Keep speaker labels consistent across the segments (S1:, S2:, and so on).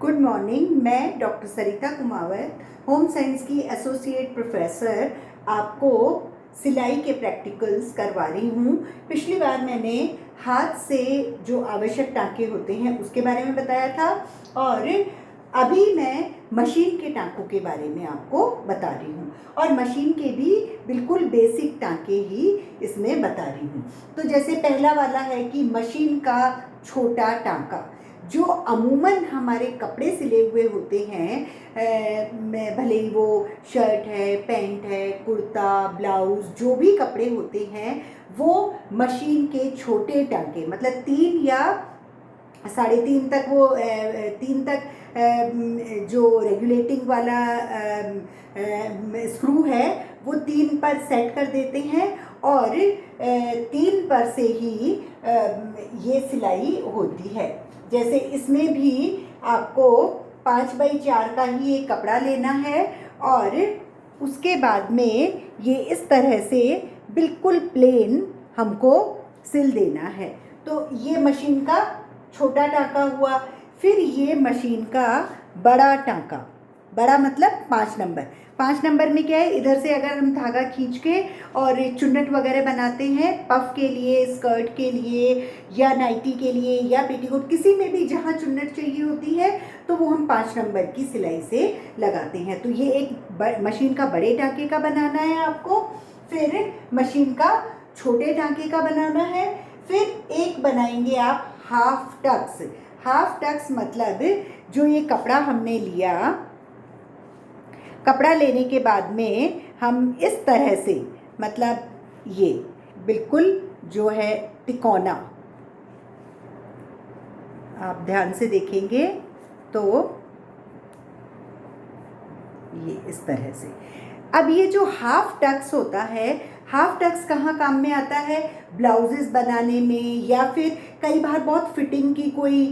S1: Good morning. मैं doctor सरिता Kumawat, home science की associate professor, आपको सिलाई के प्रैक्टिकल्स करवा रही हूँ। पिछली बार मैंने हाथ से जो आवश्यक टाँके होते हैं उसके बारे में बताया था और अभी मैं मशीन के टाँकों के बारे में आपको बता रही हूँ और मशीन के भी बिल्कुल बेसिक टाँके ही इसमें बता रही हूँ। तो जैसे पहला वाला है कि मशीन का छोटा टाँका, जो अमूमन हमारे कपड़े सिले हुए होते हैं, भले ही वो शर्ट है, पैंट है, कुर्ता, ब्लाउज़, जो भी कपड़े होते हैं वो मशीन के छोटे टाँके मतलब 3 या 3.5 तक, वो 3 तक जो रेगुलेटिंग वाला स्क्रू है वो 3 पर सेट कर देते हैं और 3 पर से ही ये सिलाई होती है। जैसे इसमें भी आपको 5x4 का ही एक कपड़ा लेना है और उसके बाद में ये इस तरह से बिल्कुल प्लेन हमको सिल देना है। तो ये मशीन का छोटा टाँका हुआ। फिर ये मशीन का बड़ा टाँका, बड़ा मतलब 5 नंबर। 5 नंबर में क्या है, इधर से अगर हम धागा खींच के और चुन्नट वगैरह बनाते हैं पफ के लिए, स्कर्ट के लिए या नाइटी के लिए या पेटीकोट, किसी में भी जहाँ चुन्नट चाहिए होती है तो वो हम 5 नंबर की सिलाई से लगाते हैं। तो ये एक मशीन का बड़े टाँके का बनाना है आपको। फिर मशीन का छोटे टाँके का बनाना है। फिर एक बनाएंगे आप हाफ टक्स। हाफ टक्स मतलब जो ये कपड़ा हमने लिया, कपड़ा लेने के बाद में हम इस तरह से, मतलब ये बिल्कुल जो है तिकोना, आप ध्यान से देखेंगे तो ये इस तरह से। अब ये जो हाफ टक्स होता है, हाफ टक्स कहाँ काम में आता है? ब्लाउजेस बनाने में, या फिर कई बार बहुत फिटिंग की कोई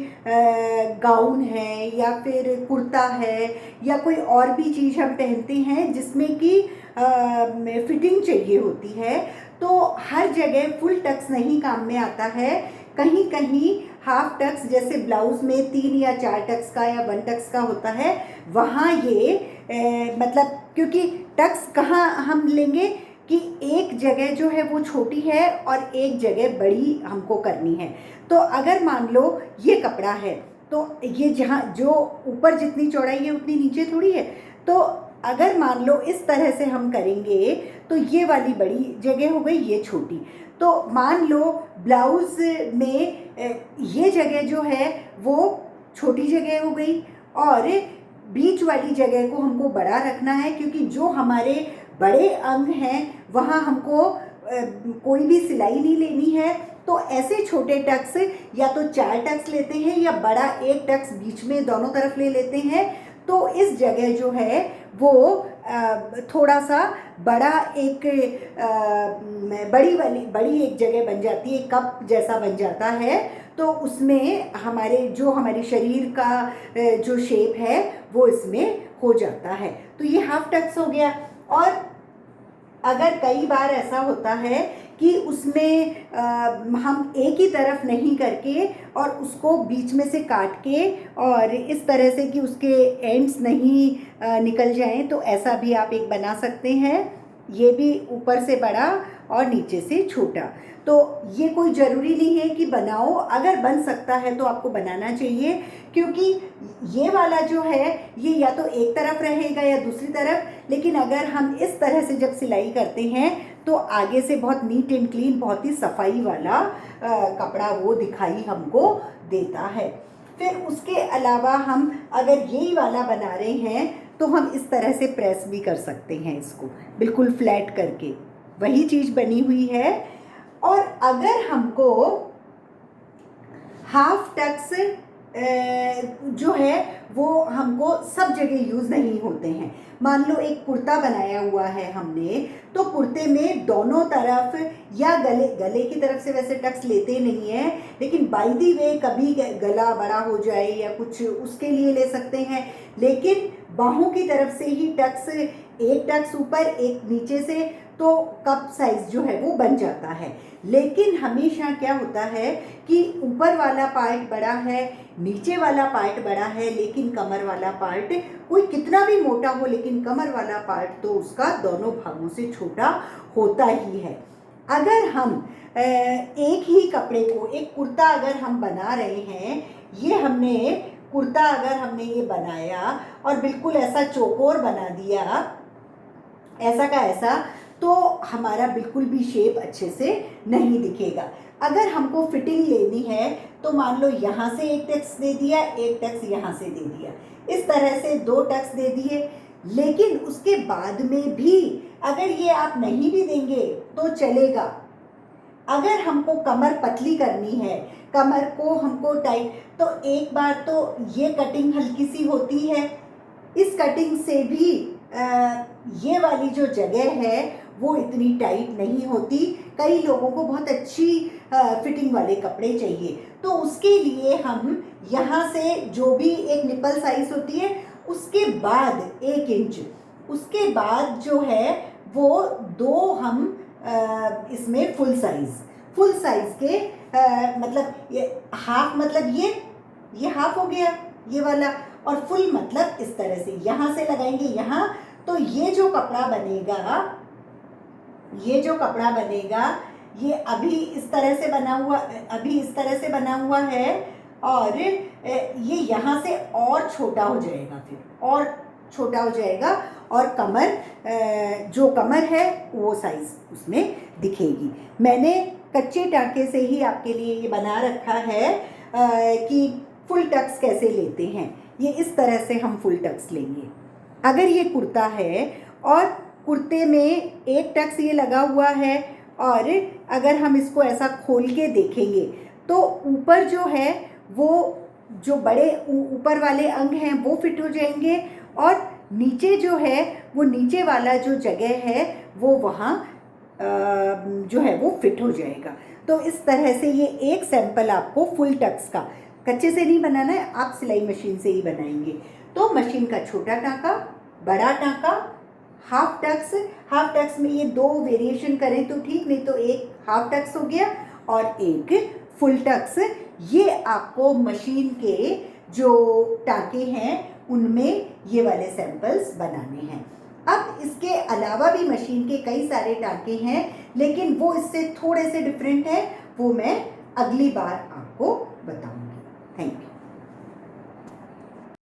S1: गाउन है या फिर कुर्ता है या कोई और भी चीज़ हम पहनते हैं जिसमें कि फिटिंग चाहिए होती है, तो हर जगह फुल टक्स नहीं काम में आता है। कहीं कहीं हाफ टक्स, जैसे ब्लाउज में 3 या 4 टक्स का या 1 टक्स का होता है, वहाँ ये मतलब क्योंकि टक्स कहाँ हम लेंगे कि एक जगह जो है वो छोटी है और एक जगह बड़ी हमको करनी है। तो अगर मान लो ये कपड़ा है तो ये जहाँ जो ऊपर जितनी चौड़ाई है उतनी नीचे थोड़ी है, तो अगर मान लो इस तरह से हम करेंगे तो ये वाली बड़ी जगह हो गई, ये छोटी। तो मान लो ब्लाउज़ में ये जगह जो है वो छोटी जगह हो गई और बीच वाली जगह को हमको बड़ा रखना है, क्योंकि जो हमारे बड़े अंग हैं वहाँ हमको कोई भी सिलाई नहीं लेनी है। तो ऐसे छोटे टक्स या तो 4 टक्स लेते हैं या बड़ा 1 टक्स बीच में दोनों तरफ ले लेते हैं। तो इस जगह जो है वो थोड़ा सा बड़ा एक बड़ी एक जगह बन जाती है, कप जैसा बन जाता है। तो उसमें हमारी शरीर का जो शेप है वो इसमें हो जाता है। तो ये हाफ टक्स हो गया। और अगर कई बार ऐसा होता है कि उसमें हम एक ही तरफ नहीं करके और उसको बीच में से काट के और इस तरह से कि उसके एंड्स नहीं निकल जाएं, तो ऐसा भी आप एक बना सकते हैं। ये भी ऊपर से बड़ा और नीचे से छोटा। तो ये कोई ज़रूरी नहीं है कि बनाओ, अगर बन सकता है तो आपको बनाना चाहिए, क्योंकि ये वाला जो है ये या तो एक तरफ रहेगा या दूसरी तरफ। लेकिन अगर हम इस तरह से जब सिलाई करते हैं तो आगे से बहुत नीट एंड क्लीन, बहुत ही सफाई वाला कपड़ा वो दिखाई हमको देता है। फिर उसके अलावा हम अगर यही वाला बना रहे हैं तो हम इस तरह से प्रेस भी कर सकते हैं, इसको बिल्कुल फ्लैट करके, वही चीज़ बनी हुई है। और अगर हमको हाफ टक्स जो है वो हमको सब जगह यूज़ नहीं होते हैं। मान लो एक कुर्ता बनाया हुआ है हमने, तो कुर्ते में दोनों तरफ या गले की तरफ से वैसे टक्स लेते नहीं हैं, लेकिन बाय द वे कभी गला बड़ा हो जाए या कुछ उसके लिए ले सकते हैं। लेकिन बाहों की तरफ से ही टक्स, एक टक्स ऊपर एक नीचे से, तो कप साइज जो है वो बन जाता है। लेकिन हमेशा क्या होता है कि ऊपर वाला पार्ट बड़ा है, नीचे वाला पार्ट बड़ा है, लेकिन कमर वाला पार्ट, कोई कितना भी मोटा हो लेकिन कमर वाला पार्ट तो उसका दोनों भागों से छोटा होता ही है। अगर हम एक ही कपड़े को, एक कुर्ता अगर हम बना रहे हैं, ये हमने कुर्ता अगर हमने ये बनाया और बिल्कुल ऐसा चौकोर बना दिया, ऐसा का ऐसा, तो हमारा बिल्कुल भी शेप अच्छे से नहीं दिखेगा। अगर हमको फिटिंग लेनी है तो मान लो यहाँ से एक टक्स दे दिया, एक टक्स यहाँ से दे दिया, इस तरह से 2 टक्स दे दिए। लेकिन उसके बाद में भी अगर ये आप नहीं भी देंगे तो चलेगा। अगर हमको कमर पतली करनी है, कमर को हमको टाइट, तो एक बार तो ये कटिंग हल्की सी होती है, इस कटिंग से भी ये वाली जो जगह है वो इतनी टाइट नहीं होती। कई लोगों को बहुत अच्छी फिटिंग वाले कपड़े चाहिए, तो उसके लिए हम यहाँ से जो भी एक निपल साइज होती है उसके बाद 1 इंच, उसके बाद जो है वो 2 हम इसमें फुल साइज के मतलब ये हाफ, मतलब ये हाफ हो गया ये वाला, और फुल मतलब इस तरह से यहाँ से लगाएंगे यहाँ, तो ये जो कपड़ा बनेगा ये अभी इस तरह से बना हुआ है, और ये यहाँ से और छोटा हो जाएगा, फिर और छोटा हो जाएगा, और कमर जो कमर है वो साइज उसमें दिखेगी। मैंने कच्चे टाँके से ही आपके लिए ये बना रखा है कि फुल टक्स कैसे लेते हैं। ये इस तरह से हम फुल टक्स लेंगे। अगर ये कुर्ता है और कुर्ते में एक टक्स ये लगा हुआ है, और अगर हम इसको ऐसा खोल के देखेंगे तो ऊपर जो है वो जो बड़े ऊपर वाले अंग हैं वो फिट हो जाएंगे, और नीचे जो है वो नीचे वाला जो जगह है वो वहाँ जो है वो फिट हो जाएगा। तो इस तरह से ये एक सैंपल आपको फुल टक्स का, कच्चे से नहीं बनाना है, आप सिलाई मशीन से ही बनाएंगे। तो मशीन का छोटा टाँका, बड़ा टाँका, हाफ टक्स में ये 2 वेरिएशन करें तो ठीक, नहीं तो एक हाफ टक्स हो गया और एक फुल टक्स। ये आपको मशीन के जो टाँके हैं उनमें ये वाले सैंपल्स बनाने हैं। अब इसके अलावा भी मशीन के कई सारे टाँके हैं, लेकिन वो इससे थोड़े से डिफरेंट है, वो मैं अगली बार आपको बताऊंगी। Thank you.